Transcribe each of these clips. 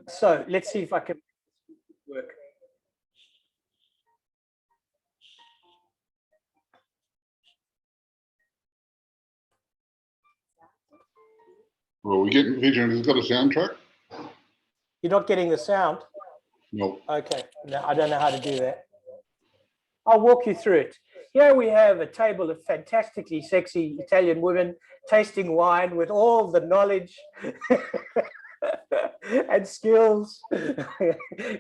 So let's see if I can work. Well, we getting vision. Has it got a soundtrack? You're not getting the sound? No. Okay, no, I don't know how to do that. I'll walk you through it. Here we have a table of fantastically sexy Italian women tasting wine with all the knowledge and skills,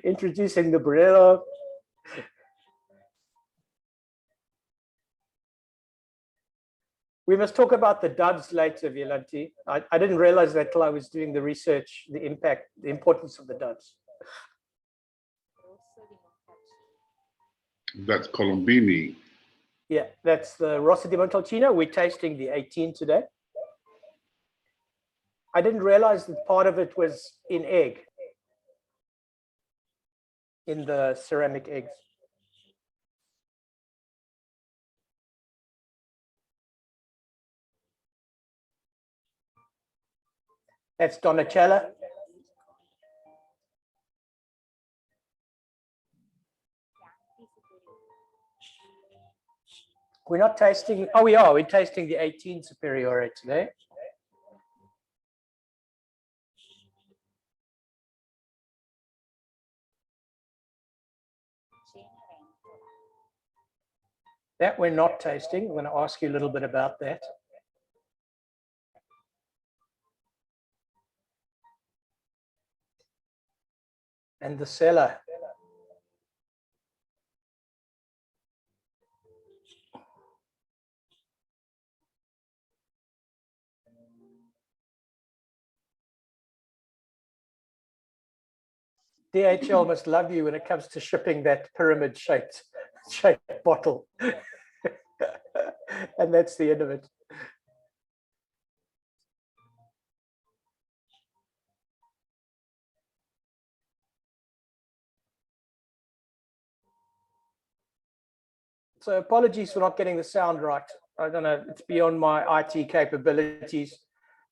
introducing the Brunello. We must talk about the duds later, Violante. I didn't realize that till I was doing the research, the impact, the importance of the duds. That's Colombini. Yeah, that's the Rosso di Montalcino. We're tasting the 18 today. I didn't realize that part of it was in egg, in the ceramic eggs. That's Donacella. We're not tasting, oh, we are. We're tasting the 18 Superiore today. That we're not tasting. I'm going to ask you a little bit about that. And the cellar. DHL must love you when it comes to shipping that pyramid-shaped bottle. And that's the end of it. So apologies for not getting the sound right. I don't know, it's beyond my IT capabilities,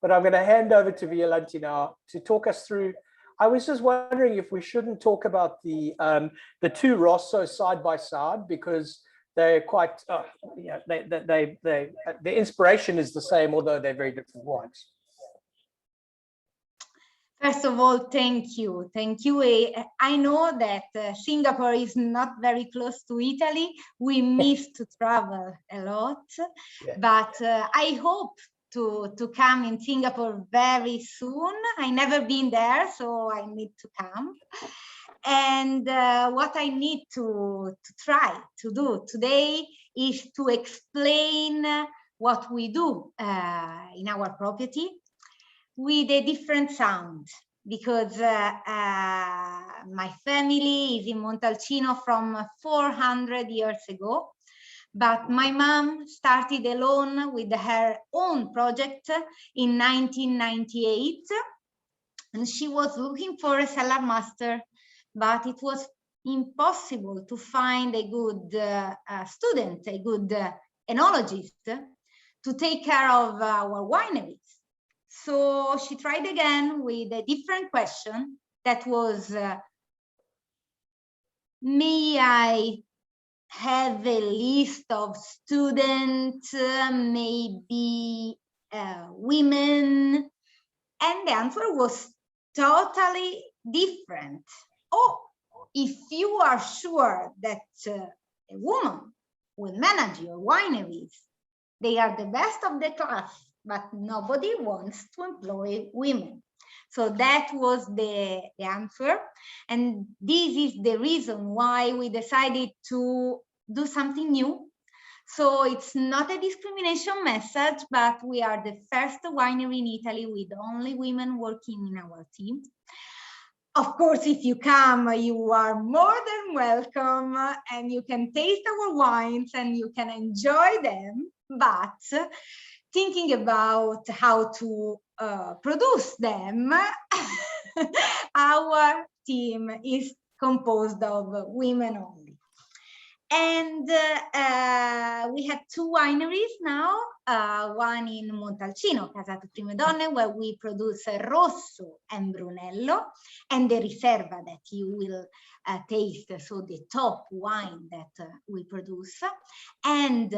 but I'm going to hand over to Violante now to talk us through. I was just wondering if we shouldn't talk about the two Rossos side by side, because they're quite, yeah, the inspiration is the same, although they're very different wines. First of all, thank you. Thank you. I know that Singapore is not very close to Italy. We miss to travel a lot, yeah. But I hope to come in Singapore very soon. I never been there, so I need to come. And what I need to try to do today is to explain what we do in our property with a different sound, because my family is in Montalcino from 400 years ago, but my mom started alone with her own project in 1998, and she was looking for a cellar master, but it was impossible to find a good student, a good enologist to take care of our wineries. So she tried again with a different question that was, may I have a list of students, maybe women? And the answer was totally different. Oh, if you are sure that a woman will manage your wineries, they are the best of the class, but nobody wants to employ women. So that was the answer. And this is the reason why we decided to do something new. So it's not a discrimination message, but we are the first winery in Italy with only women working in our team. Of course, if you come, you are more than welcome, and you can taste our wines and you can enjoy them. But thinking about how to produce them, our team is composed of women only. And we have two wineries now, one in Montalcino, Casato Prime Donne, where we produce Rosso and Brunello, and the Riserva that you will taste, so the top wine that we produce. And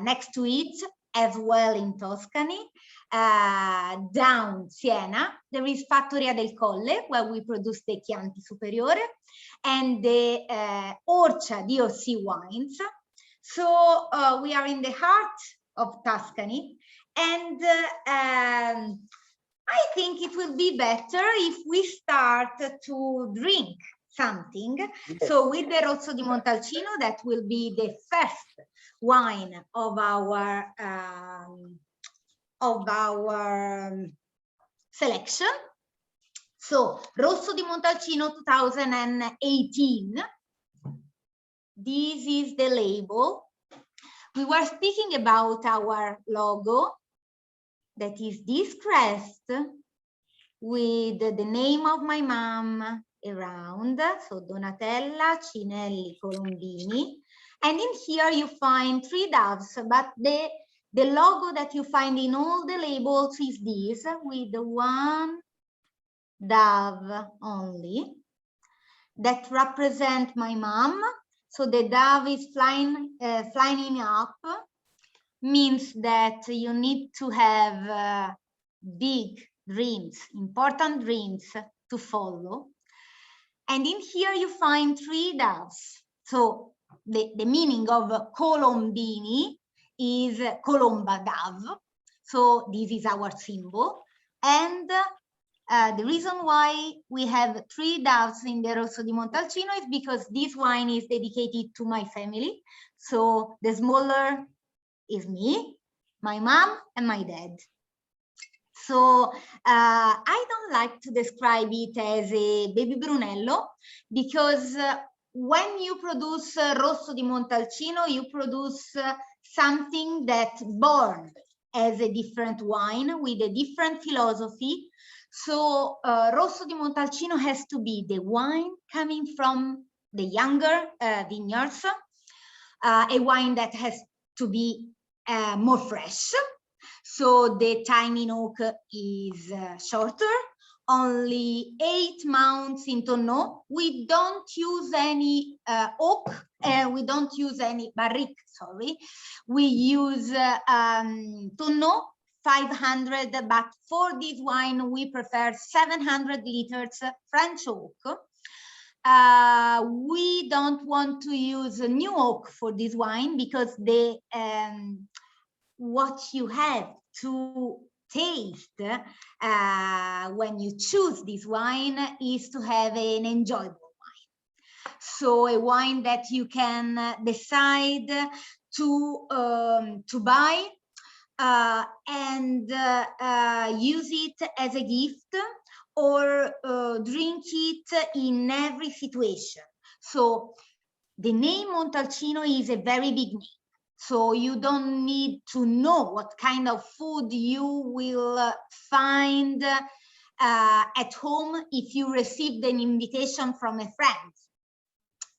next to it, as well in Tuscany, down Siena, there is Fattoria del Colle, where we produce the Chianti Superiore and the Orcia DOC wines. So we are in the heart of Tuscany, and I think it will be better if we start to drink something. Yes. So with the Rosso di Montalcino, that will be the first wine of our selection. So Rosso di Montalcino 2018. This is the label. We were speaking about our logo, that is this crest with the name of my mom around, so Donatella, Cinelli, Colombini. And in here you find 3 doves, but the logo that you find in all the labels is this, with 1 dove only, that represent my mom. So the dove is flying up, means that you need to have big dreams, important dreams to follow. And in here you find 3 doves. So the meaning of Colombini is Colomba dove. So this is our symbol. And the reason why we have 3 doves in the Rosso di Montalcino is because this wine is dedicated to my family. So the smaller is me, my mom, and my dad. So I don't like to describe it as a baby Brunello, because when you produce Rosso di Montalcino, you produce something that's born as a different wine with a different philosophy. So Rosso di Montalcino has to be the wine coming from the younger vineyards, a wine that has to be more fresh. So the time in oak is shorter, only 8 months in tonneau. We don't use any oak, we don't use any barrique, sorry. We use tonneau 500, but for this wine we prefer 700 liters French oak. We don't want to use a new oak for this wine, because the what you have to taste when you choose this wine is to have an enjoyable wine. So a wine that you can decide to buy and use it as a gift, or drink it in every situation. So the name Montalcino is a very big name. So you don't need to know what kind of food you will find at home if you received an invitation from a friend.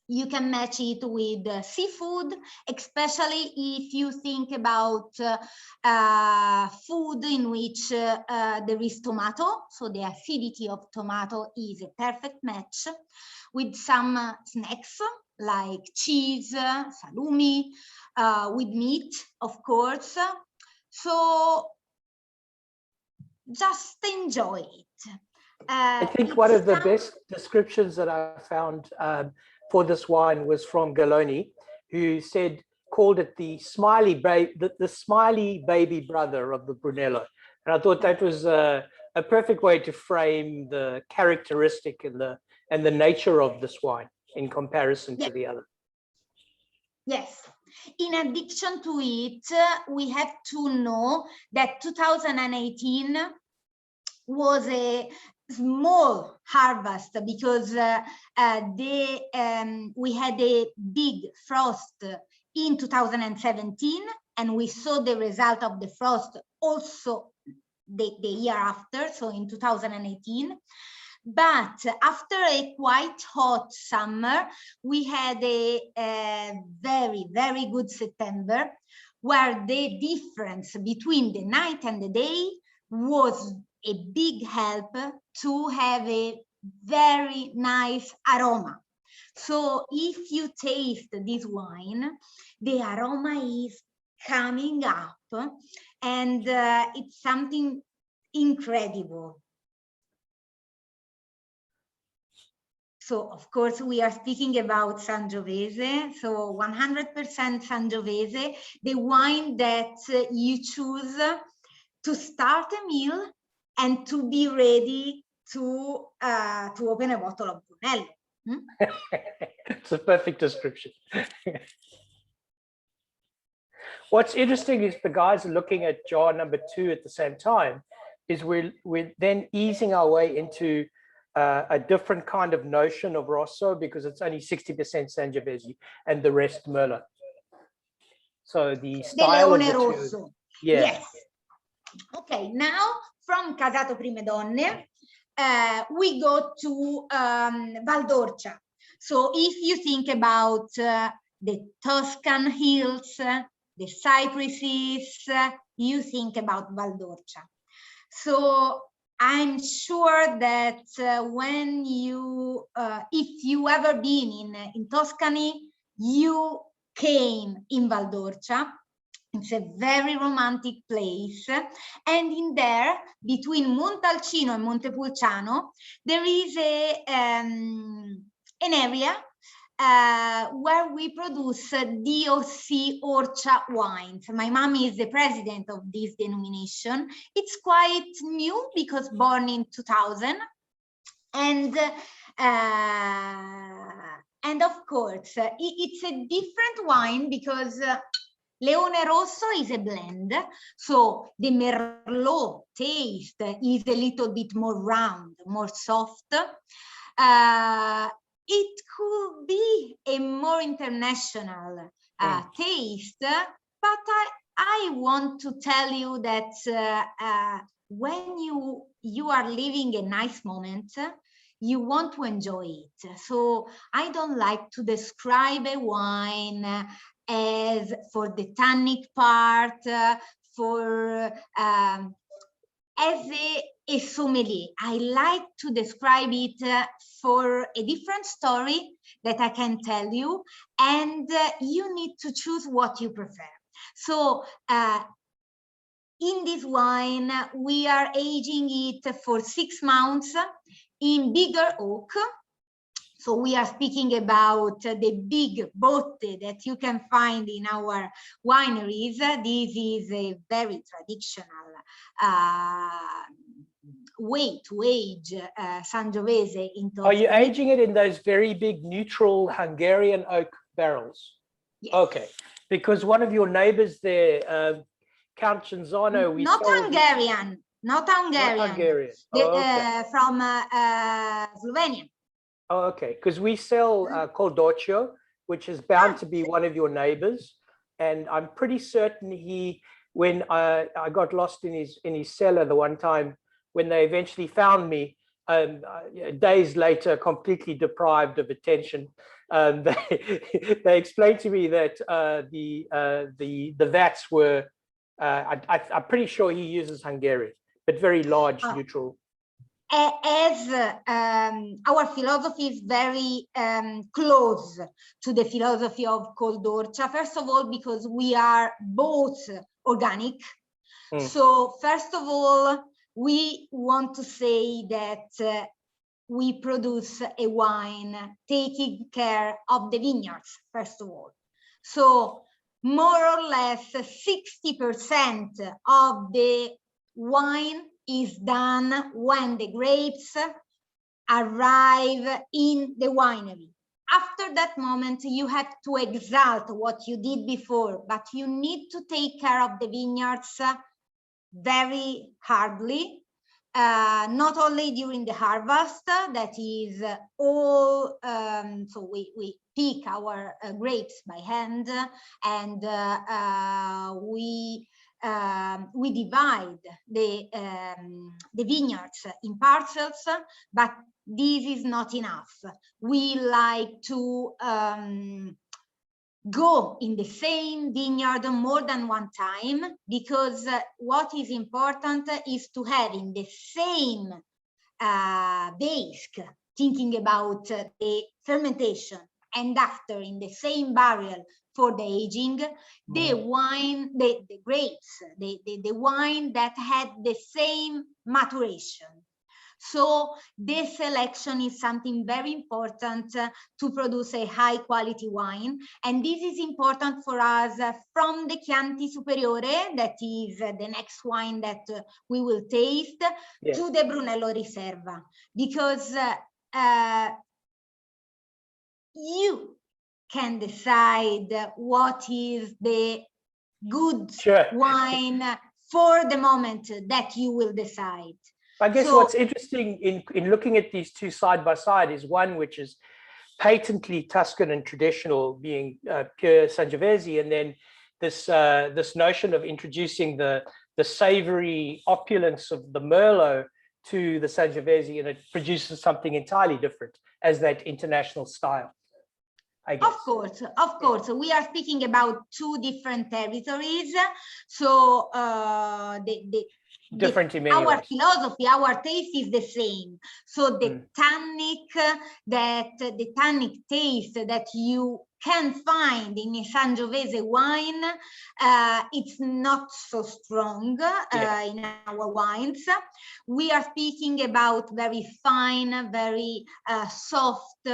You can match it with seafood, especially if you think about food in which there is tomato. So the acidity of tomato is a perfect match with some snacks like cheese, salumi, with meat, of course. So just enjoy it. I think one of the best descriptions that I found for this wine was from Galoni, who called it the smiley baby brother of the Brunello. And I thought that was a perfect way to frame the characteristic and the nature of this wine in comparison to the other. Yes. In addition to it, we have to know that 2018 was a small harvest, because we had a big frost in 2017, and we saw the result of the frost also the year after, so in 2018. But after a quite hot summer, we had a very, very good September, where the difference between the night and the day was a big help to have a very nice aroma. So if you taste this wine, the aroma is coming up, and it's something incredible. So of course we are speaking about Sangiovese, so 100% Sangiovese, the wine that you choose to start a meal and to be ready to open a bottle of Brunello. It's a perfect description. What's interesting is the guys are looking at jar number 2 at the same time, is we're then easing our way into a different kind of notion of Rosso, because it's only 60% Sangiovese and the rest Merlot. So the style of the Rosso. Yeah. Yes. Okay, now from Casato Prime Donne, we go to Valdorcia. So if you think about the Tuscan hills, the cypresses, you think about Valdorcia. So I'm sure that when you, if you ever been in Tuscany, you came in Valdorcia. It's a very romantic place, and in there, between Montalcino and Montepulciano, there is an area where we produce DOC Orcia wines. My mom is the president of this denomination. It's quite new because born in 2000, and of course it's a different wine because Leone Rosso is a blend, so the Merlot taste is a little bit more round, more soft. It could be a more international taste, but I want to tell you that when you are living a nice moment, you want to enjoy it. So I don't like to describe a wine as for the tannic part, as a sommelier. I like to describe it for a different story that I can tell you, and you need to choose what you prefer. So in this wine, we are aging it for 6 months in bigger oak. So we are speaking about the big botte that you can find in our wineries. This is a very traditional way to age Sangiovese in Tuscany. Are you aging it in those very big neutral Hungarian oak barrels? Yes. Okay, because one of your neighbors there, Count Cinzano, not Hungarian. Not Hungarian. Okay. From Slovenia. Oh, okay, because we sell Caldoccio, which is bound to be one of your neighbors, and I'm pretty certain when I got lost in his cellar the one time, when they eventually found me, days later, completely deprived of attention, they explained to me that the vats were, I'm pretty sure he uses Hungarian, but very large neutral. As our philosophy is very close to the philosophy of Caldorcia, first of all, because we are both organic. So first of all, we want to say that we produce a wine taking care of the vineyards, first of all. So more or less 60% of the wine is done when the grapes arrive in the winery. After that moment, you have to exalt what you did before, but you need to take care of the vineyards very hardly, not only during the harvest, that is all, so we pick our grapes by hand, and we we divide the vineyards in parcels, but this is not enough. We like to go in the same vineyard more than one time, because what is important is to have in the same bask, thinking about the fermentation, and after in the same barrel for the aging, the wine, the grapes, the wine that had the same maturation. So this selection is something very important to produce a high quality wine. And this is important for us from the Chianti Superiore, that is the next wine that we will taste, to the Brunello Riserva, because you can decide what is the good wine for the moment that you will decide. I guess what's interesting in looking at these two side by side is one which is patently Tuscan and traditional, being pure Sangiovese, and then this notion of introducing the savory opulence of the Merlot to the Sangiovese, and it produces something entirely different as that international style. I guess. Of course, we are speaking about two different territories, so different in many our ways. philosophy, our taste is the same. So the tannic taste that you can find in a Sangiovese wine, it's not so strong in our wines. We are speaking about very fine, very soft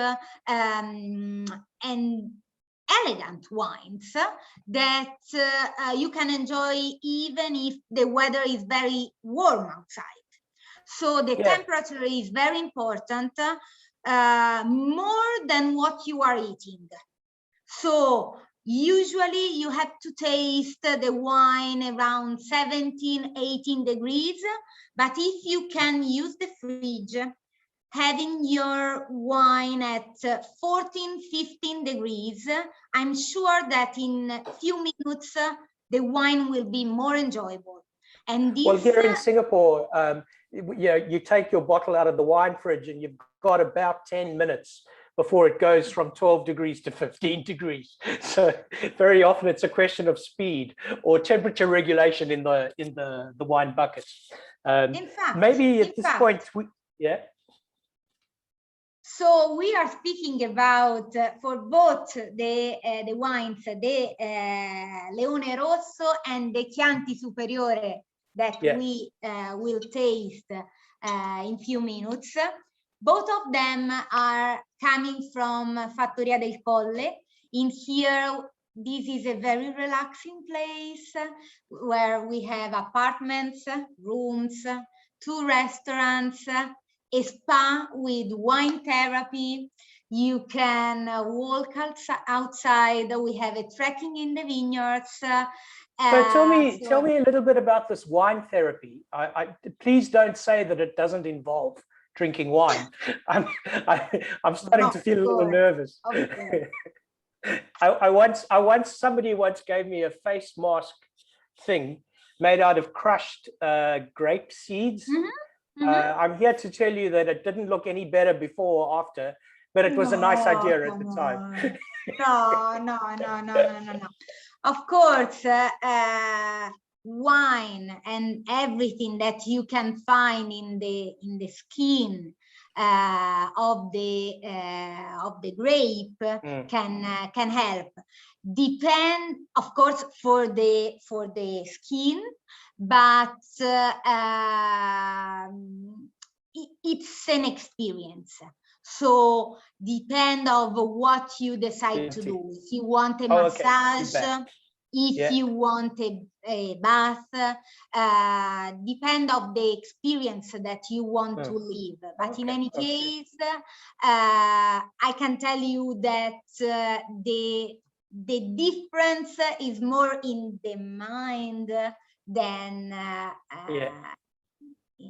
and elegant wines that you can enjoy even if the weather is very warm outside. So the temperature is very important, more than what you are eating. So usually you have to taste the wine around 17, 18 degrees, but if you can use the fridge, having your wine at 14, 15 degrees, I'm sure that in a few minutes, the wine will be more enjoyable. And this, well, here in Singapore, you take your bottle out of the wine fridge and you've got about 10 minutes before it goes from 12 degrees to 15 degrees. So very often it's a question of speed or temperature regulation in the wine buckets. in fact, maybe at this point, So we are speaking about for both the wines, the Leone Rosso and the Chianti Superiore that we will taste in few minutes. Both of them are coming from Fattoria del Colle. In here, this is a very relaxing place where we have apartments, rooms, 2 restaurants, a spa with wine therapy. You can walk outside. We have a trekking in the vineyards. So tell me a little bit about this wine therapy. Please don't say that it doesn't involve drinking wine. I'm starting to feel a little nervous. Somebody once gave me a face mask thing made out of crushed grape seeds. I'm here to tell you that it didn't look any better before or after, but it was a nice idea at the time. No. Of course, wine and everything that you can find in the skin of the grape can help. Depend, of course, for the skin, but it's an experience. So depend of what you decide to do. If you want a massage, if you want a bath, depend of the experience that you want to live. But in any case, I can tell you that the difference is more in the mind than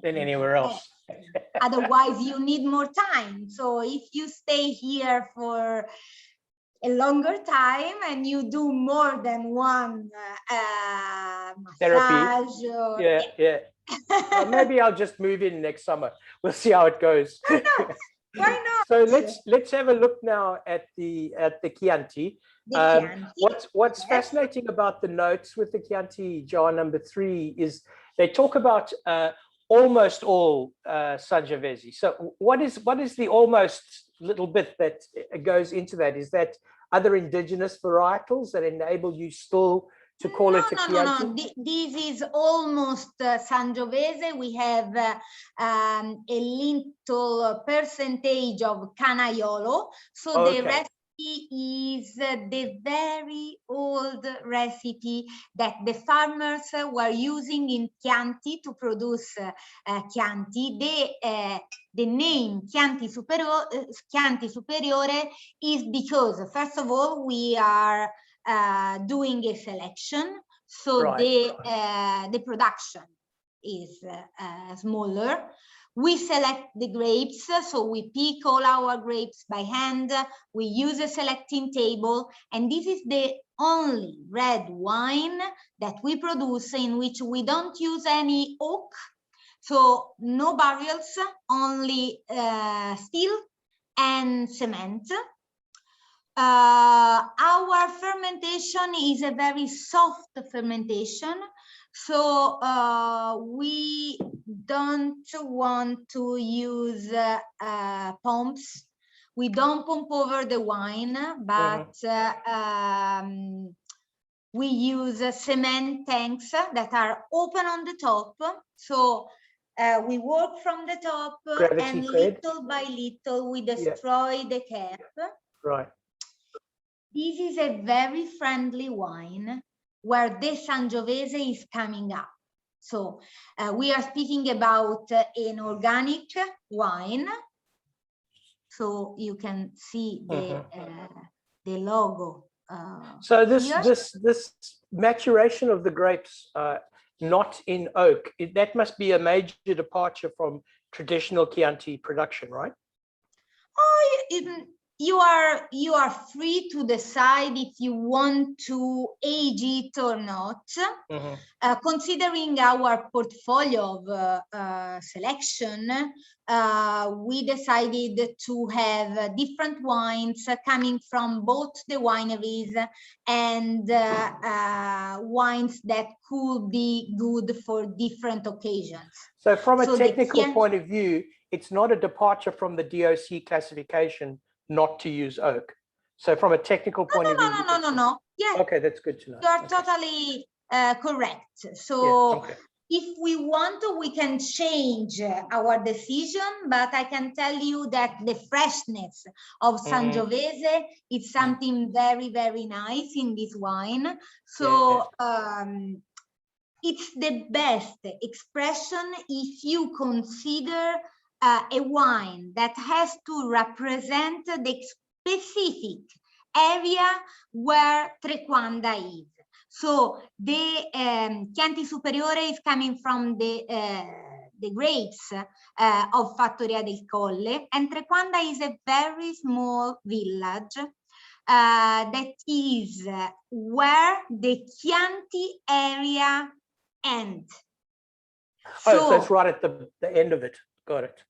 anywhere else. Otherwise, you need more time. So if you stay here for a longer time and you do more than one Therapy. massage. Or, Yeah. Well, maybe I'll just move in next summer. We'll see how it goes. Why not? Why not? So let's have a look now at the Chianti. What's fascinating about the notes with the Chianti jar number 3 is they talk about almost all Sangiovese. So what is the almost little bit that goes into that? Is that other indigenous varietals that enable you still to call it a Chianti? No. This is almost Sangiovese. We have a little percentage of Canaiolo. So the recipe is the very old recipe that the farmers were using in Chianti to produce Chianti. The name Chianti Superiore is because, first of all, we are doing a selection, so the production is smaller. We select the grapes, so we pick all our grapes by hand. We use a selecting table, and this is the only red wine that we produce in which we don't use any oak, so no barrels, only steel and cement. Our fermentation is a very soft fermentation, so we don't want to use pumps. We don't pump over the wine, but we use cement tanks that are open on the top. So we work from the top, and little by little we destroy the cap. Right. This is a very friendly wine where the Sangiovese is coming up. So we are speaking about an organic wine. So you can see the logo. So this maturation of the grapes, not in oak, that must be a major departure from traditional Chianti production, right? Oh, you are free to decide if you want to age it or not. Considering our portfolio of selection, we decided to have different wines coming from both the wineries and wines that could be good for different occasions. So from a technical point of view, it's not a departure from the DOC classification not to use oak. So from a technical point of view. No. Yeah. Okay, that's good to know. You are totally correct. So if we want to, we can change our decision, but I can tell you that the freshness of Sangiovese is something very, very nice in this wine. So it's the best expression if you consider a wine that has to represent the specific area where Trequanda is. So the Chianti Superiore is coming from the grapes of Fattoria del Colle, and Trequanda is a very small village that is where the Chianti area ends. So it's right at the end of it. Got it.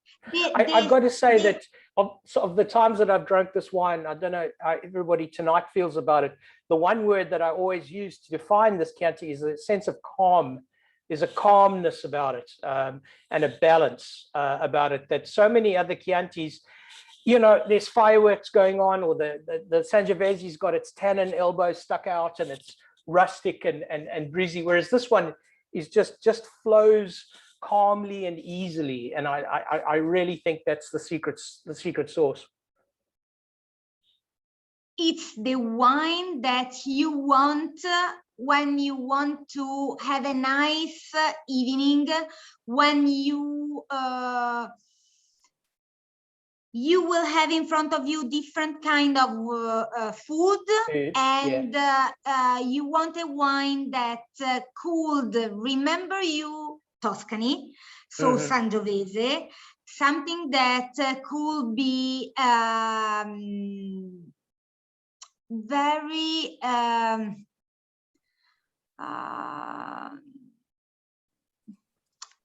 I've got to say that of the times that I've drunk this wine, I don't know how everybody tonight feels about it. The one word that I always use to define this Chianti is a sense of calm. There's a calmness about it and a balance about it that so many other Chiantis, you know, there's fireworks going on, or the Sangiovese's got its tannin elbow stuck out and it's rustic and breezy, whereas this one is just flows calmly and easily, and I really think that's the secret sauce. It's the wine that you want when you want to have a nice evening, when you will have in front of you different kind of food, and you want a wine that could remember you Tuscany, so Sangiovese, something that could be very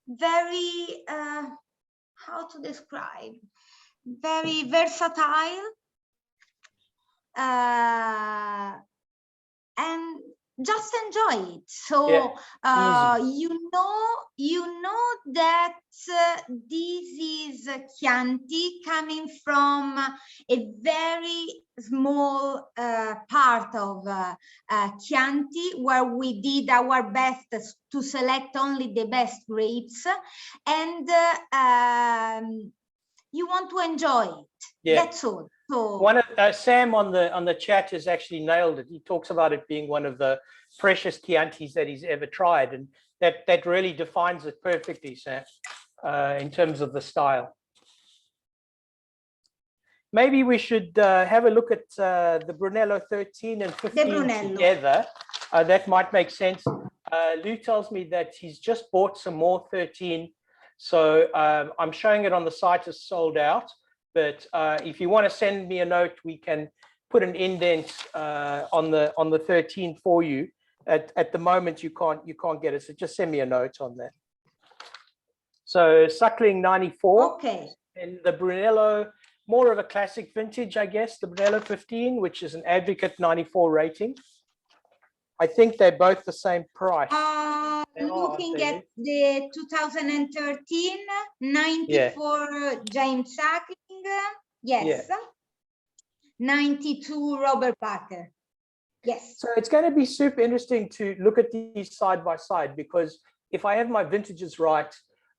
very how to describe, very versatile, and just enjoy it. So you know that this is Chianti coming from a very small part of Chianti, where we did our best to select only the best grapes, and you want to enjoy it. That's all. So one of Sam on the chat has actually nailed it. He talks about it being one of the freshest Chiantis that he's ever tried, and that really defines it perfectly, Sam, in terms of the style. Maybe we should have a look at the Brunello 13 and 15 together. That might make sense. Lou tells me that he's just bought some more 13, so I'm showing it on the site as sold out. But if you want to send me a note, we can put an indent on the 13 for you. At the moment, you can't get it, so just send me a note on that. So Suckling 94, okay, and the Brunello, more of a classic vintage, I guess. The Brunello 15, which is an Advocate 94 rating. I think they're both the same price. Looking at the 2013 94 James Suckling, yes, 92 Robert Parker, yes. So it's going to be super interesting to look at these side by side, because if I have my vintages right,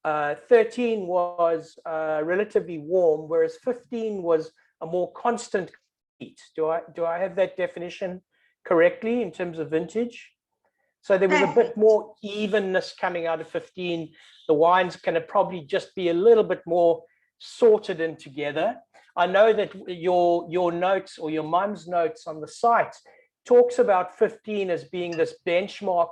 13 was relatively warm, whereas 15 was a more constant heat. Do I have that definition correctly in terms of vintage? So there was a bit more evenness coming out of 15. The wines can probably just be a little bit more sorted in together. I know that your notes, or your mum's notes on the site, talks about 15 as being this benchmark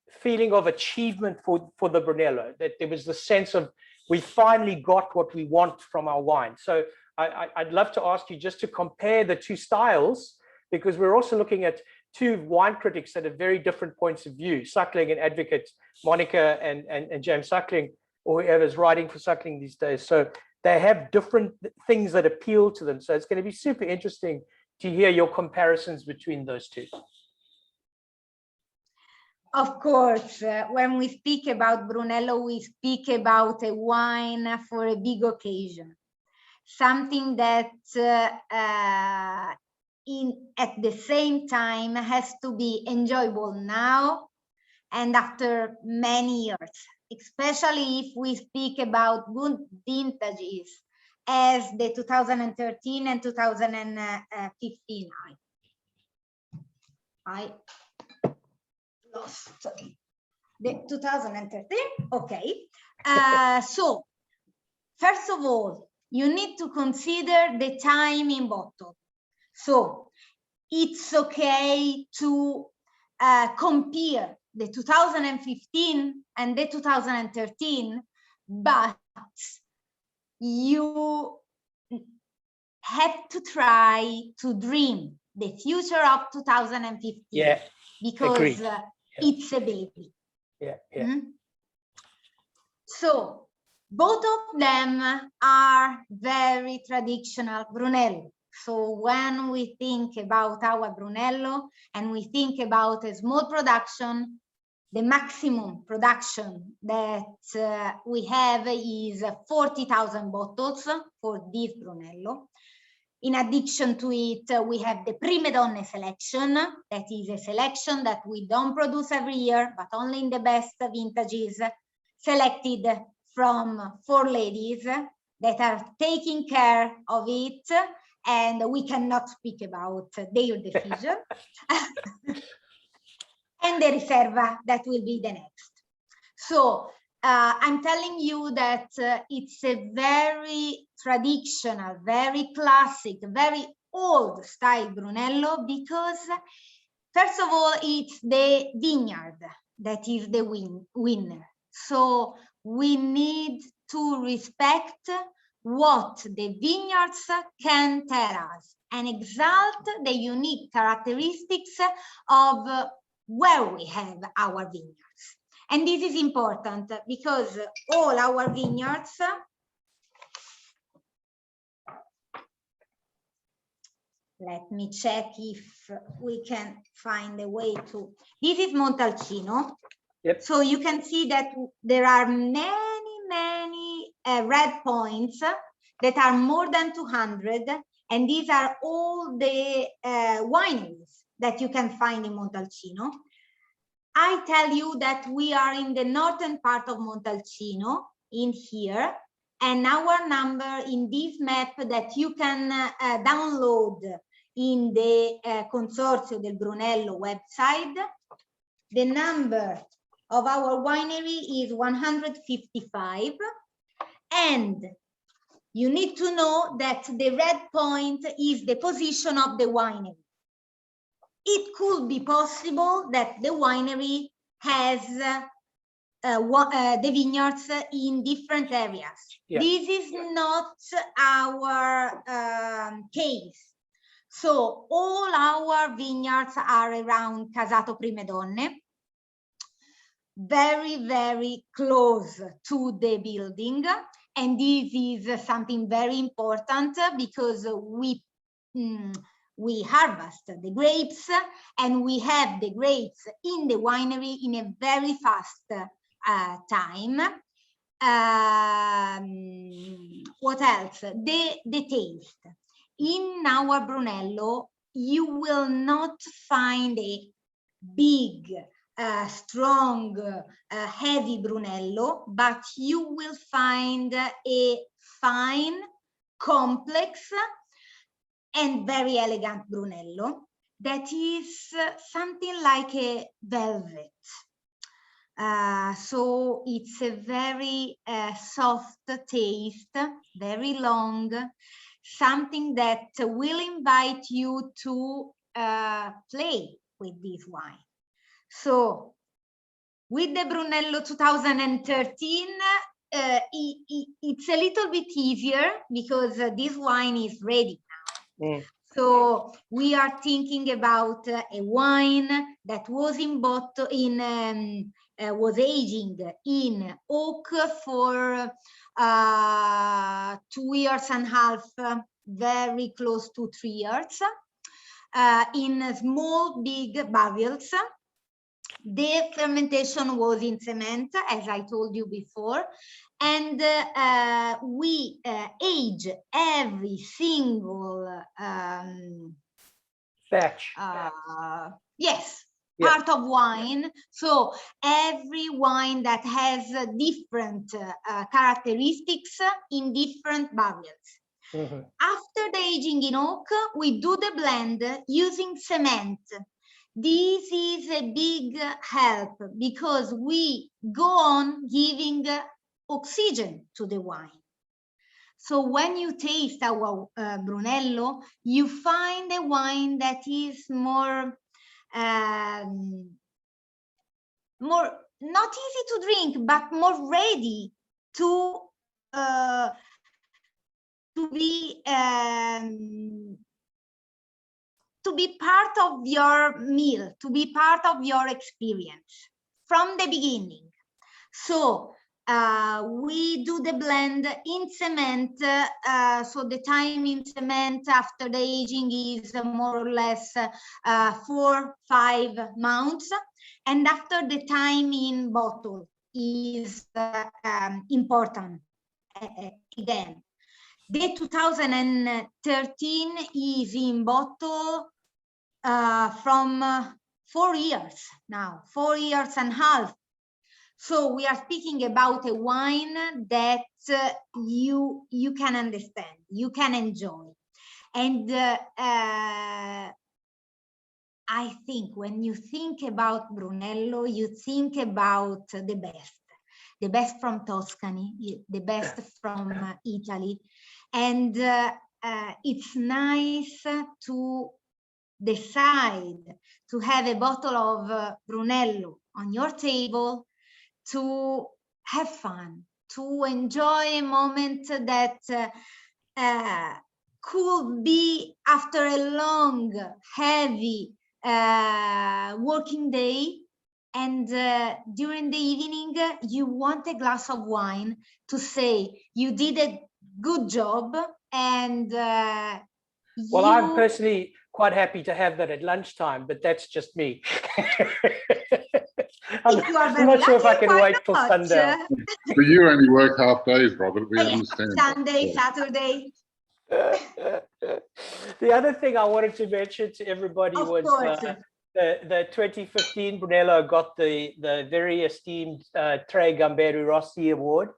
feeling of achievement for the Brunello, that there was the sense of we finally got what we want from our wine. So I'd love to ask you just to compare the two styles, because we're also looking at two wine critics that have very different points of view, Suckling and Advocate, Monica and James Suckling, or whoever's writing for Suckling these days. So they have different things that appeal to them. So it's going to be super interesting to hear your comparisons between those two. Of course, when we speak about Brunello, we speak about a wine for a big occasion, something that at the same time has to be enjoyable now and after many years, especially if we speak about good vintages as the 2013 and 2015. I lost the 2013. Okay. So first of all, you need to consider the time in bottle. So it's okay to compare the 2015 and the 2013, but you have to try to dream the future of 2015. Yeah, because it's a baby. Yeah. So both of them are very traditional Brunello. So when we think about our Brunello and we think about a small production, the maximum production that we have is 40,000 bottles for this Brunello. In addition to it, we have the Prime Donne selection. That is a selection that we don't produce every year, but only in the best vintages, selected from 4 ladies that are taking care of it, and we cannot speak about their decision. And the Riserva, that will be the next. So I'm telling you that it's a very traditional, very classic, very old style Brunello, because first of all, it's the vineyard that is the winner. So we need to respect what the vineyards can tell us and exalt the unique characteristics of where we have our vineyards. And this is important because all our vineyards let me check if we can find a way to. This is Montalcino. Yep. So you can see that there are many red points that are more than 200. And these are all the wineries that you can find in Montalcino. I tell you that we are in the northern part of Montalcino, in here. And our number in this map that you can download in the Consorzio del Brunello website, the number of our winery is 155. And you need to know that the red point is the position of the winery. It could be possible that the winery has the vineyards in different areas. Yeah. This is not our case. So all our vineyards are around Casato Prime Donne, very close to the building. And this is something very important because we harvest the grapes and we have the grapes in the winery in a very fast time. What else? The taste. In our Brunello, you will not find a big, strong, heavy Brunello, but you will find a fine, complex, and very elegant Brunello that is something like a velvet. So it's a very soft taste, very long, something that will invite you to play with this wine. So with the Brunello 2013, it's a little bit easier because this wine is ready now. Mm. So we are thinking about a wine that was in bottle was aging in oak for 2.5 years, very close to 3 years, in small, big barrels. The fermentation was in cement, as I told you before, and we age every single batch. Yes. Part of wine. So every wine that has different characteristics in different barrels. Mm-hmm. After the aging in oak, we do the blend using cement. This is a big help because we go on giving oxygen to the wine. So when you taste our Brunello, you find a wine that is more not easy to drink, but more ready to be part of your meal, to be part of your experience from the beginning. So we do the blend in cement. So the time in cement after the aging is more or less 4-5 months. And after the time in bottle is important again. The 2013 is in bottle from 4 years now, 4.5 years. So we are speaking about a wine that you can understand, you can enjoy. And I think when you think about Brunello, you think about the best from Tuscany, the best from Italy. And it's nice to decide to have a bottle of Brunello on your table, to have fun, to enjoy a moment that could be after a long, heavy working day, and during the evening you want a glass of wine to say you did a good job, and well, I'm personally quite happy to have that at lunchtime, but that's just me. I'm not sure if I can wait till sundown. But you only work half days, Robert. We understand. Sunday, Saturday. The other thing I wanted to mention to everybody was the 2015 Brunello got the very esteemed Tre Gamberi Rossi Award,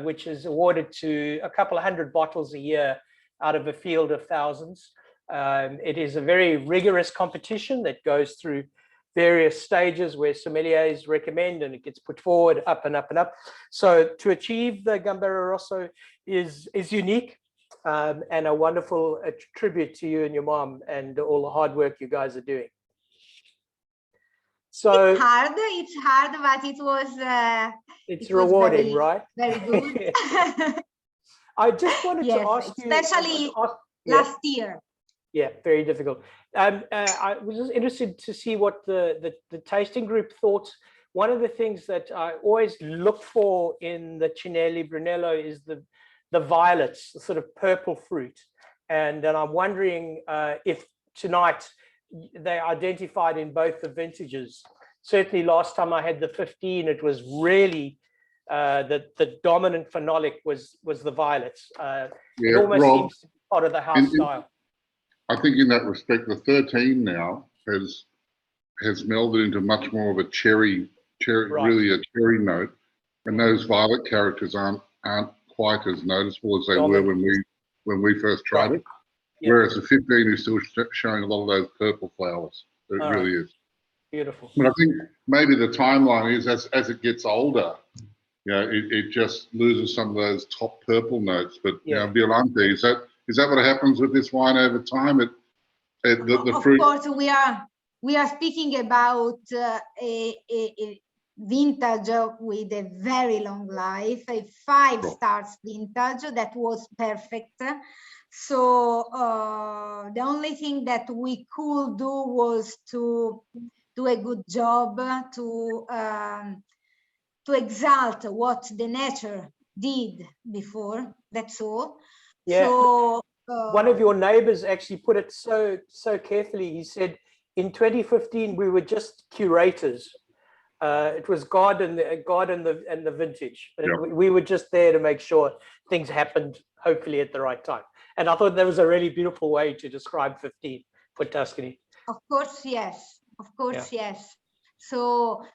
which is awarded to a couple of hundred bottles a year out of a field of thousands. It is a very rigorous competition that goes through various stages where sommeliers recommend, and it gets put forward up and up and up. So to achieve the Gambero Rosso is unique, and a wonderful tribute to you and your mom and all the hard work you guys are doing. So it's hard, but it was it's rewarding, right? Very good. I just wanted to ask you, especially last year. Yeah, very difficult. I was just interested to see what the tasting group thought. One of the things that I always look for in the Cinelli Brunello is the violets, the sort of purple fruit. And I'm wondering if tonight they identified in both the vintages. Certainly last time I had the 15, it was really the dominant phenolic was the violets. It almost seems to be part of the house style. I think in that respect, the 13 now has melded into much more of a cherry, right. Really a cherry note, and those violet characters aren't quite as noticeable as they were when we first tried it. Yep. Whereas the 15 is still showing a lot of those purple flowers. It really is beautiful. But I think maybe the timeline is as it gets older, it just loses some of those top purple notes. But Violante, is that what happens with this wine over time? The fruit. Of course, we are speaking about a vintage with a very long life, a 5 stars vintage that was perfect. So the only thing that we could do was to do a good job to exalt what the nature did before. That's all. Yeah. So one of your neighbors actually put it so carefully. He said, in 2015 we were just curators. It was God and the vintage. We were just there to make sure things happened, hopefully at the right time. And I thought that was a really beautiful way to describe 15 for Tuscany. Of course, yes. Of course, yes. So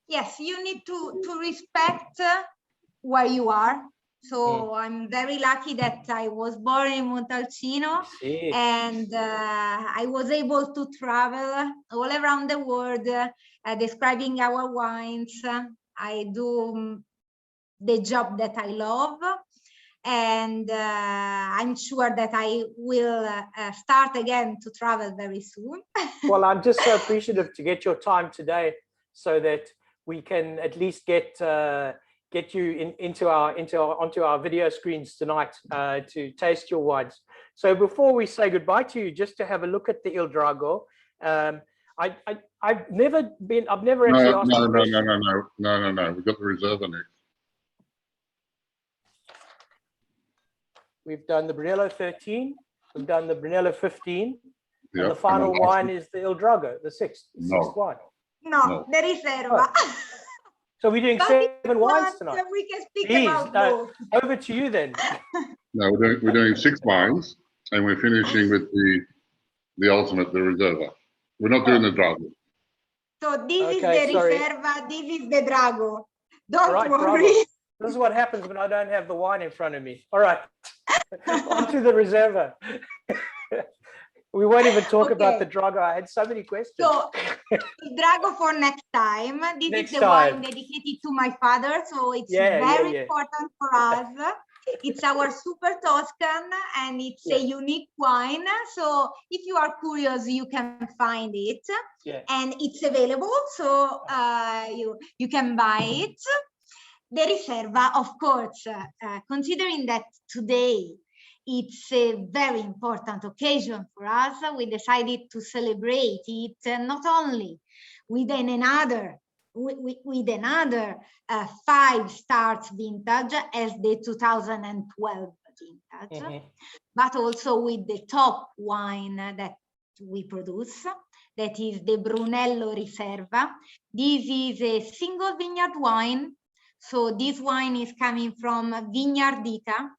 yes, you need to respect where you are. So I'm very lucky that I was born in Montalcino, and I was able to travel all around the world describing our wines. I do the job that I love, and I'm sure that I will start again to travel very soon. Well, I'm just so appreciative to get your time today, so that we can at least get you onto our video screens tonight to taste your wines. So before we say goodbye to you, just to have a look at the Il Drago. I've never actually asked. No. We've got the Reserva next. We've done the Brunello 13. We've done the Brunello 15. And the final wine is the Il Drago, the sixth wine. No, the Riserva. So we're doing 7 wines tonight. We can speak about both. Over to you then. No, we're doing 6 wines, and we're finishing with the ultimate, the Reserva. We're not doing the Drago. So this is the Riserva, this is the Drago. Don't worry. Bravo. This is what happens when I don't have the wine in front of me. All right, on to the Reserva. We won't even talk about the Drago. I had so many questions. So, Drago for next time. This is the wine dedicated to my father, so it's very important for us. It's our super Toscan, and it's a unique wine. So if you are curious, you can find it, and it's available. So you can buy it. The Riserva, of course, considering that today it's a very important occasion for us, we decided to celebrate it not only with another 5 stars vintage as the 2012 vintage, but also with the top wine that we produce, that is the Brunello Riserva. This is a single vineyard wine. So this wine is coming from Vignardita,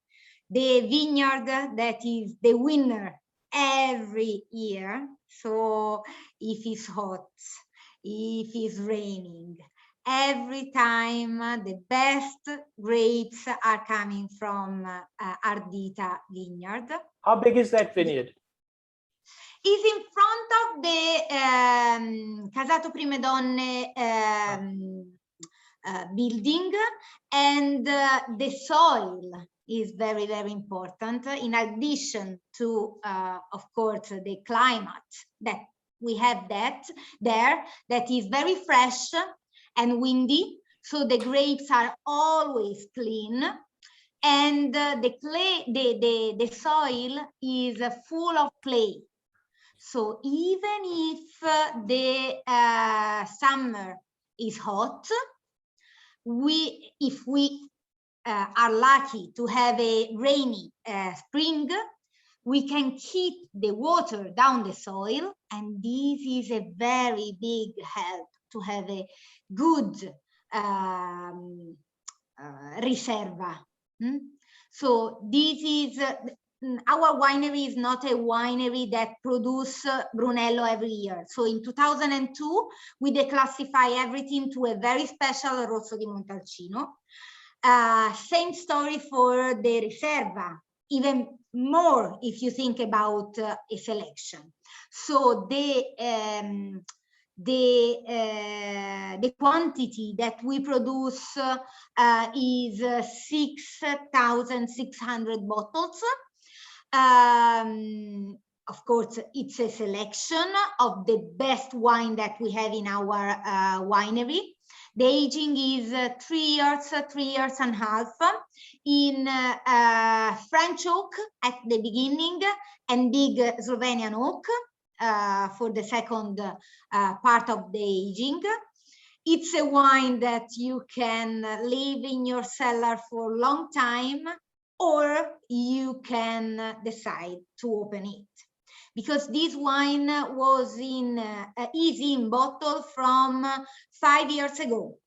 the vineyard that is the winner every year. So if it's hot, if it's raining, every time the best grapes are coming from Ardita vineyard. How big is that vineyard? Is in front of the Casato Prime Donne building, and the soil is very, very important, in addition to of course the climate that we have there that is very fresh and windy, so the grapes are always clean, and the soil is full of clay. So even if the summer is hot, if we are lucky to have a rainy spring, we can keep the water down the soil, and this is a very big help to have a good Riserva. So this is our winery is not a winery that produce Brunello every year. So in 2002, we declassify everything to a very special Rosso di Montalcino. Same story for the Riserva, even more if you think about a selection. So the quantity that we produce is 6,600 bottles. Of course, it's a selection of the best wine that we have in our winery. The aging is 3 years, 3 years and a half in French oak at the beginning and big Slovenian oak for the second part of the aging. It's a wine that you can leave in your cellar for a long time, or you can decide to open it. Because this wine was is in bottle from 5 years ago.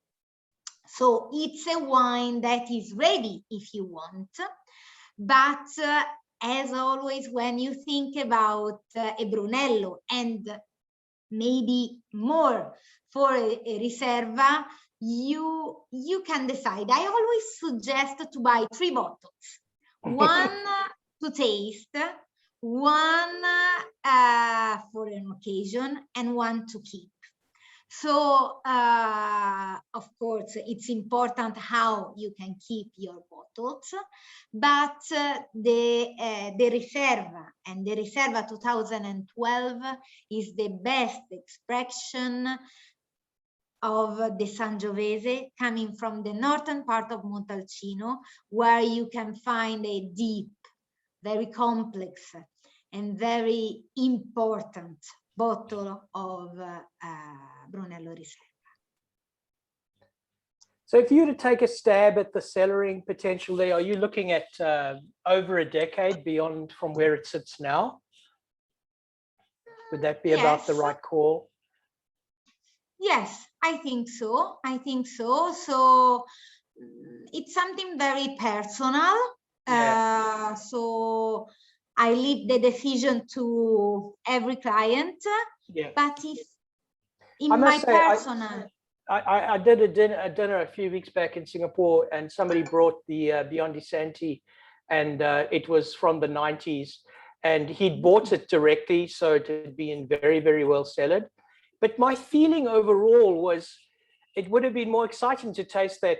So it's a wine that is ready if you want. But as always, when you think about a Brunello and maybe more for a Riserva, you can decide. I always suggest to buy 3 bottles. One to taste, one for an occasion, and one to keep. So, of course, it's important how you can keep your bottles, but the Riserva and the Riserva 2012 is the best expression of the Sangiovese, coming from the northern part of Montalcino, where you can find a deep, very complex, and very important bottle of Brunello Riserva. So if you were to take a stab at the cellaring potential there, are you looking at over a decade beyond from where it sits now? Would that be about the right call? Yes, I think so. I think so. So it's something very personal. Yeah. So I leave the decision to every client. Yeah. But if in my personal, I did a dinner a few weeks back in Singapore, and somebody brought the Beyond Santi, and it was from the 90s, and he'd bought it directly, so it had been very, very well cellared. But my feeling overall was it would have been more exciting to taste that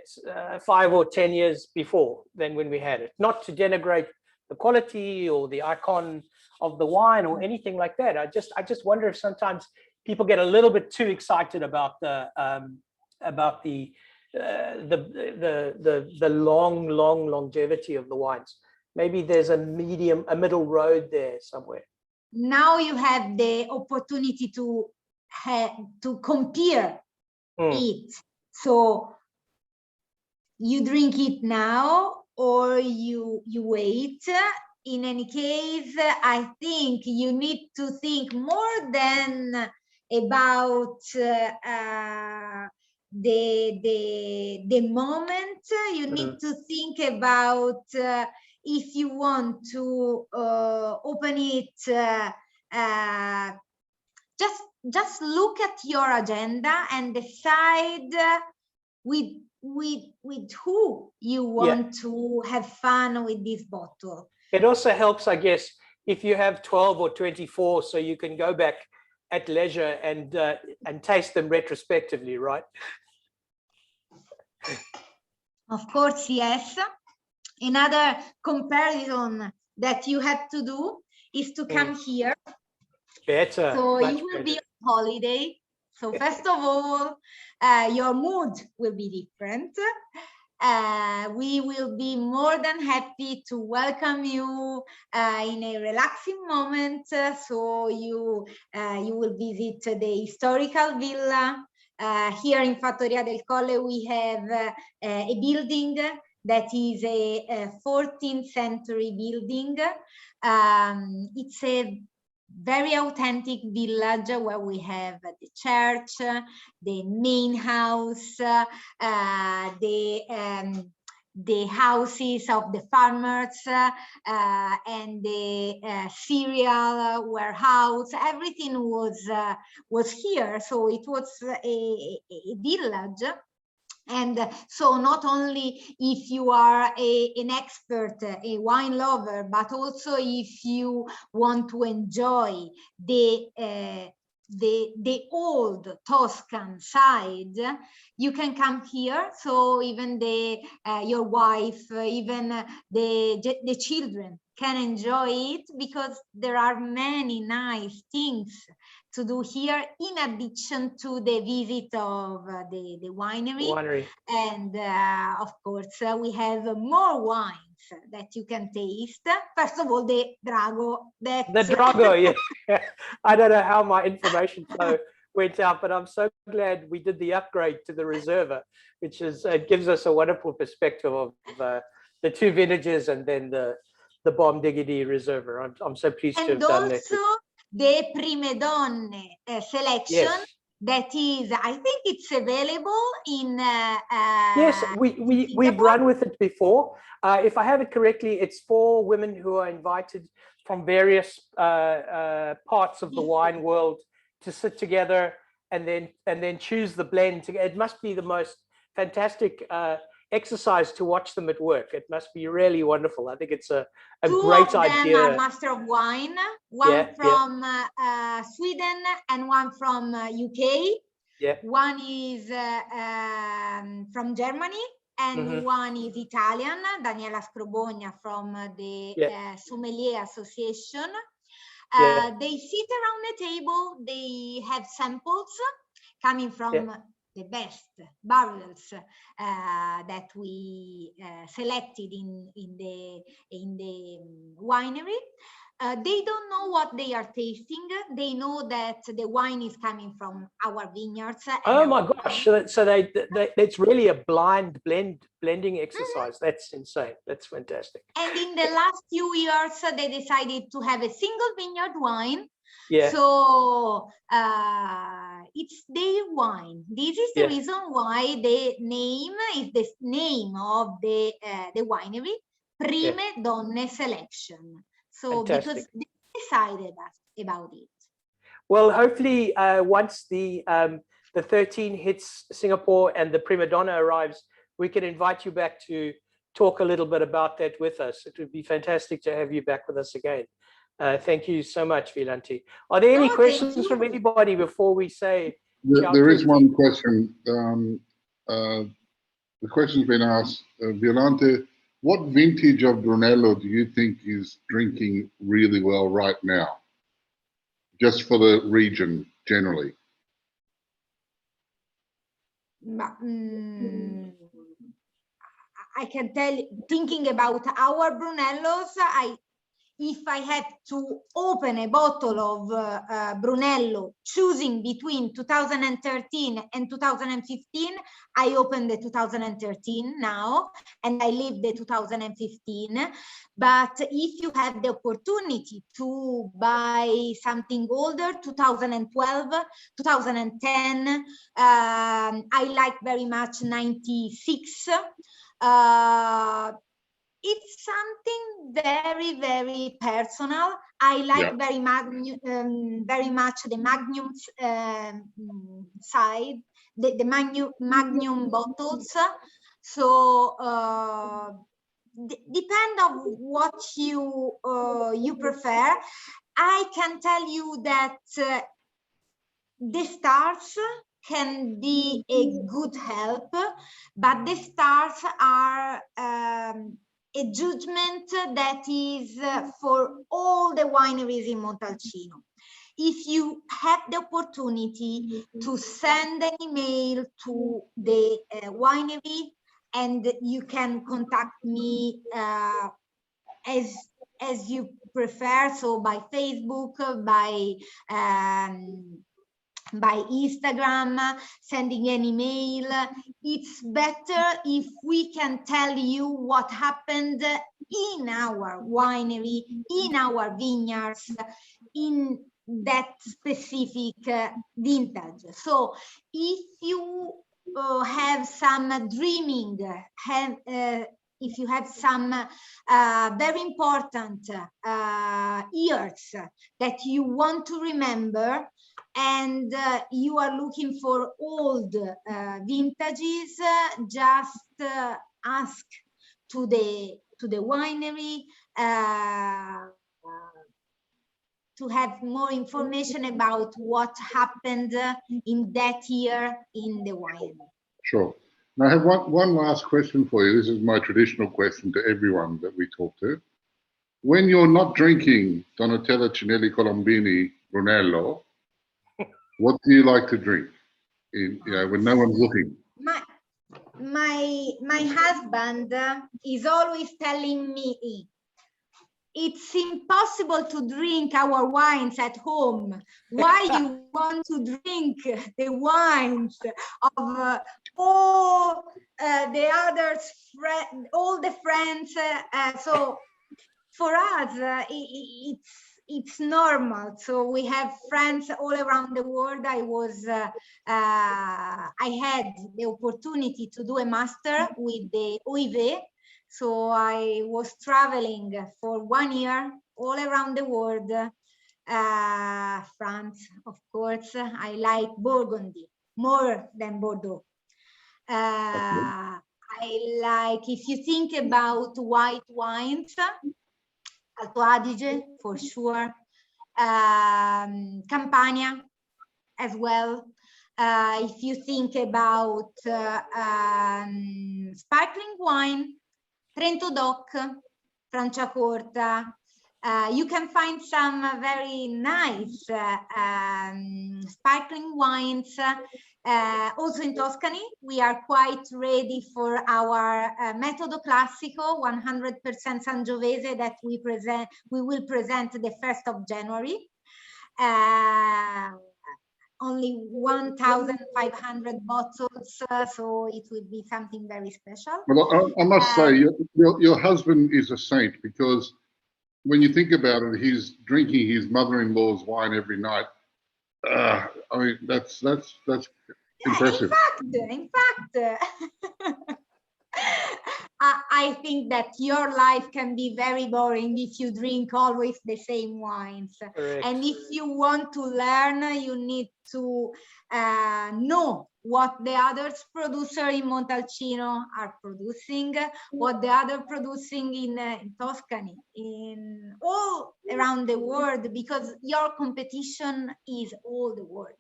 5 or 10 years before than when we had it. Not to denigrate the quality or the icon of the wine or anything like that. I just wonder if sometimes people get a little bit too excited about the long longevity of the wines. Maybe there's a middle road there somewhere. Now you have the opportunity to compare it. So you drink it now or you wait. In any case, I think you need to think more than about the moment. You need to think about if you want to open it. Just look at your agenda and decide with who you want to have fun with this bottle. It also helps, I guess, if you have 12 or 24, so you can go back at leisure and taste them retrospectively, right? Of course, yes. Another comparison that you have to do is to come here. Better. So you will be on holiday. So first of all, your mood will be different. We will be more than happy to welcome you in a relaxing moment. So you will visit the historical villa. Here in Fattoria del Colle, we have a building that is a 14th century building. It's a very authentic village where we have the church, the main house, the houses of the farmers, and the cereal warehouse. Everything was here, so it was a village. And so not only if you are an expert, a wine lover, but also if you want to enjoy the old Tuscan side, you can come here. So even your wife, even the children can enjoy it, because there are many nice things to do here, in addition to the visit of the winery. And of course, we have more wines that you can taste. First of all, the Drago. The Drago, yeah. I don't know how my information flow went out, but I'm so glad we did the upgrade to the Reserva, which is gives us a wonderful perspective of the two vintages and then the Bomb Diggity Reserva. I'm so pleased to have done that. And also the Prime Donne selection. Yes. That is, I think it's available in yes, we've run with it before. If I have it correctly, it's 4 women who are invited from various parts of the wine world to sit together and then choose the blend. It must be the most fantastic exercise to watch them at work. It must be really wonderful. I think it's a great idea. 2 of them are master of wine, one from Sweden and one from UK. Yeah. One is from Germany and one is Italian, Daniela Scrobogna from the Sommelier Association. They sit around the table, they have samples coming from the best barrels that we selected in the winery. They don't know what they are tasting. They know that the wine is coming from our vineyards. Oh my gosh! So they it's really a blind blending exercise. That's insane. That's fantastic. And in the last few years, they decided to have a single vineyard wine. Yeah. So it's their wine. This is the reason why the name is the name of the winery, Prime Donne Selection. So because they decided about it. Well, hopefully once the 13 hits Singapore and the Prima Donna arrives, we can invite you back to talk a little bit about that with us. It would be fantastic to have you back with us again. Thank you so much, Violante. Are there any questions from anybody before we say There is one question. The question's been asked, Violante, what vintage of Brunello do you think is drinking really well right now? Just for the region generally. I can tell, thinking about our Brunellos, if I had to open a bottle of Brunello, choosing between 2013 and 2015, I open the 2013 now, and I leave the 2015. But if you have the opportunity to buy something older, 2012, 2010, I like very much 96. It's something very, very personal. I like very much the Magnum side, the Magnum bottles. So depend on what you prefer. I can tell you that the stars can be a good help, but the stars are a judgment that is for all the wineries in Montalcino. If you have the opportunity to send an email to the winery, and you can contact me as you prefer, so by Facebook, by Instagram, sending an email. It's better if we can tell you what happened in our winery, in our vineyards, in that specific vintage. So if you have some dreaming, if you have some very important years that you want to remember, and you are looking for old vintages, just ask to the winery to have more information about what happened in that year in the winery. Sure. Now I have one last question for you. This is my traditional question to everyone that we talk to. When you're not drinking Donatella Cinelli Colombini Brunello, what do you like to drink? When no one's looking. My husband is always telling me it's impossible to drink our wines at home. Why you want to drink the wines of all the others, all the friends? So for us, it's normal. So we have friends all around the world. I had the opportunity to do a master with the OIV. So I was traveling for 1 year all around the world. France, of course. I like Burgundy more than Bordeaux. I like, if you think about white wines, Alto Adige for sure, Campania as well. If you think about sparkling wine, Trento Doc, Franciacorta, you can find some very nice sparkling wines. Also in Tuscany, we are quite ready for our Metodo Classico, 100% Sangiovese that we will present the 1st of January. Only 1,500 bottles, so it will be something very special. Well, I must say, your husband is a saint, because when you think about it, he's drinking his mother-in-law's wine every night. I mean, that's impressive. In fact, I think that your life can be very boring if you drink always the same wines. Correct. And if you want to learn, you need to know what the other producers in Montalcino are producing, what the other producing in Tuscany, in all around the world, because your competition is all the world.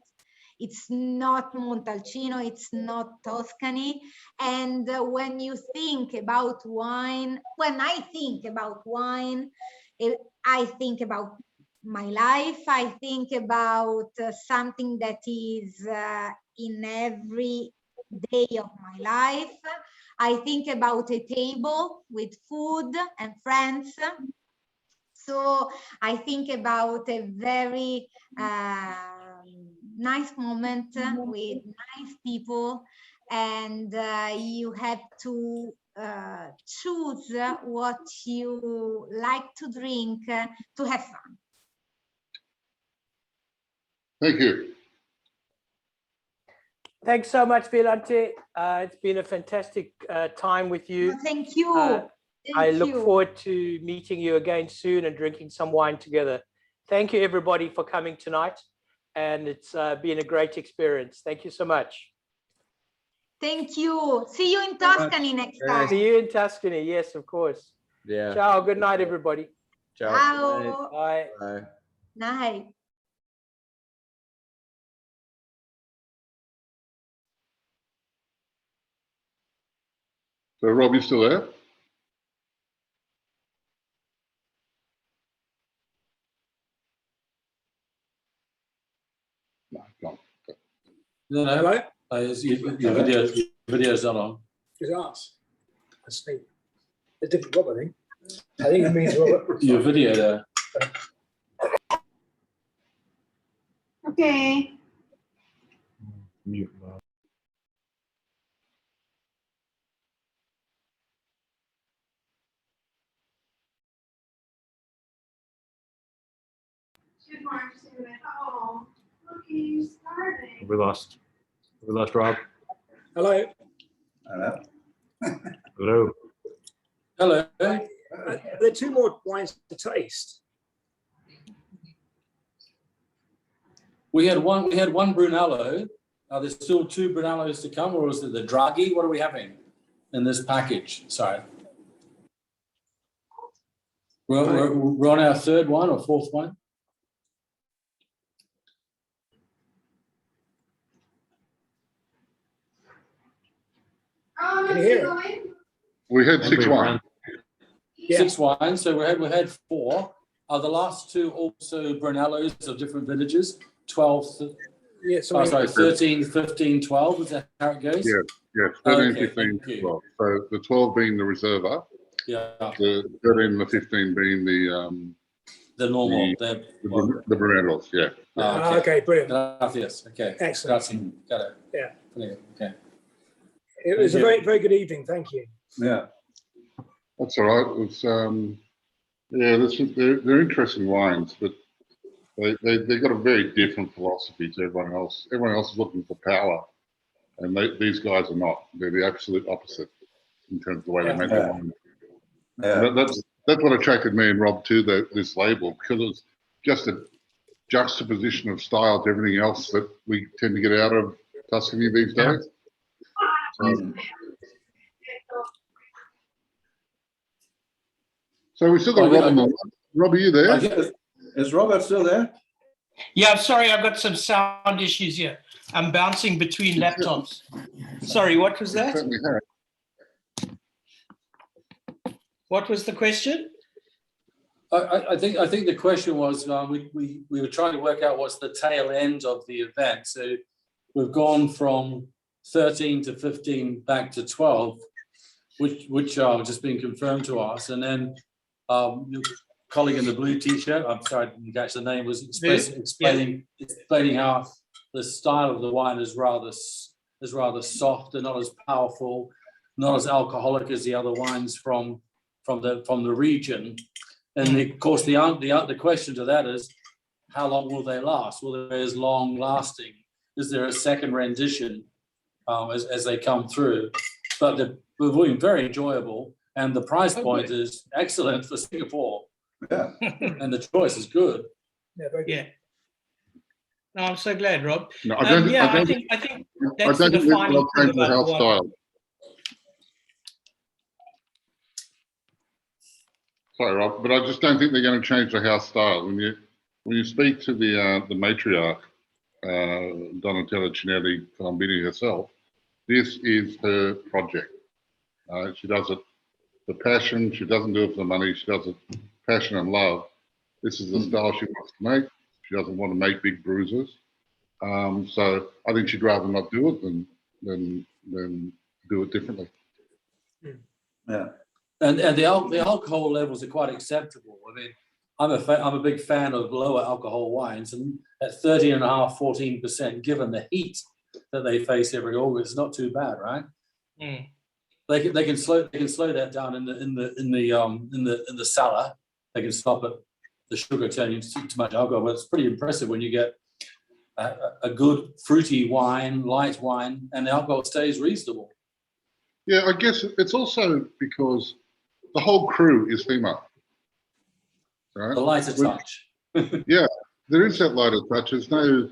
it's not Montalcino, it's not Tuscany. And when you think about wine, when I think about wine, I think about my life. I think about something that is in every day of my life. I think about a table with food and friends. So I think about a very nice moment with nice people, and you have to choose what you like to drink to have fun. Thank you. Thanks so much, Violante. It's been a fantastic time with you. Oh, thank you. I look forward to meeting you again soon and drinking some wine together. Thank you, everybody, for coming tonight. And it's been a great experience. Thank you so much. Thank you. See you in Tuscany next time. See you in Tuscany. Yes, of course. Yeah. Ciao. Good night, everybody. Ciao. Ciao. Bye. Bye. Night. So, Rob, you still there? No, gone. No, hello. Your video's not on. His ass. Asleep. A different Rob, I think. I think it means Robert. Your video there. Okay. Mute. Oh, look, he's starting. We lost Rob. Hello. Hello. Hello. Hello. There are two more wines to taste. We had one Brunello. Are there still two Brunellos to come, or is it the Draghi? What are we having in this package? Sorry. We're on our third one or fourth one. Can you hear it? We had 6 wines. Yeah. 6 wines. So we had 4. Are the last 2 also Brunellos of different vintages? 12. Yeah, sorry, 13, 15, 12. Is that how it goes? Yeah, 13, 15, 12. So the 12 being the Reserva. Yeah. The 13 and the 15 being the normal. The Brunellos, yeah. Okay, brilliant. Gracias. Okay. Excellent. Gracias. Got it. Yeah. Okay. It was a very, very good evening. Thank you. Yeah. That's all right. It was, they're interesting wines, but they've got a very different philosophy to everyone else. Everyone else is looking for power, and these guys are not. They're the absolute opposite in terms of the way they make their wine. Yeah. That's what attracted me and Rob to this label, because it was just a juxtaposition of style to everything else that we tend to get out of Tuscany these days. So we still got Rob on the line. Rob, are you there? Is Robert still there? Yeah, sorry, I've got some sound issues here. I'm bouncing between laptops. Sorry, what was that? What was the question? I think the question was we were trying to work out what's the tail end of the event. So we've gone from 13 to 15 back to 12, which are just being confirmed to us, and then your colleague in the blue t-shirt, I'm sorry, I didn't catch the name, was explaining how the style of the wine is rather soft and not as powerful, not as alcoholic as the other wines from the region. And of course, the question to that is, how long will they last? Will they be as long lasting? Is there a second rendition as they come through? But they've been very enjoyable, and the price point is excellent for Singapore. Yeah, and the choice is good. Yeah, very good. No, I'm so glad, Rob. No, I think that's the defining thing about the wine. Style. Sorry, Rob, but I just don't think they're going to change the house style. When you speak to the matriarch, Donatella Cinelli Colombini herself, this is her project. She does it for passion. She doesn't do it for money. She does it passion and love. This is the style she wants to make. She doesn't want to make big bruises. So I think she'd rather not do it than do it differently. Yeah. And the alcohol levels are quite acceptable. I mean, I'm a big fan of lower alcohol wines, and at 13.5%, 14%, given the heat that they face every August, it's not too bad, right? Mm. They can slow that down in the cellar. They can stop it, the sugar turning too much alcohol. But it's pretty impressive when you get a good fruity wine, light wine, and the alcohol stays reasonable. Yeah, I guess it's also because the whole crew is female. Right? The lighter touch. Yeah, there is that lighter touch. There's no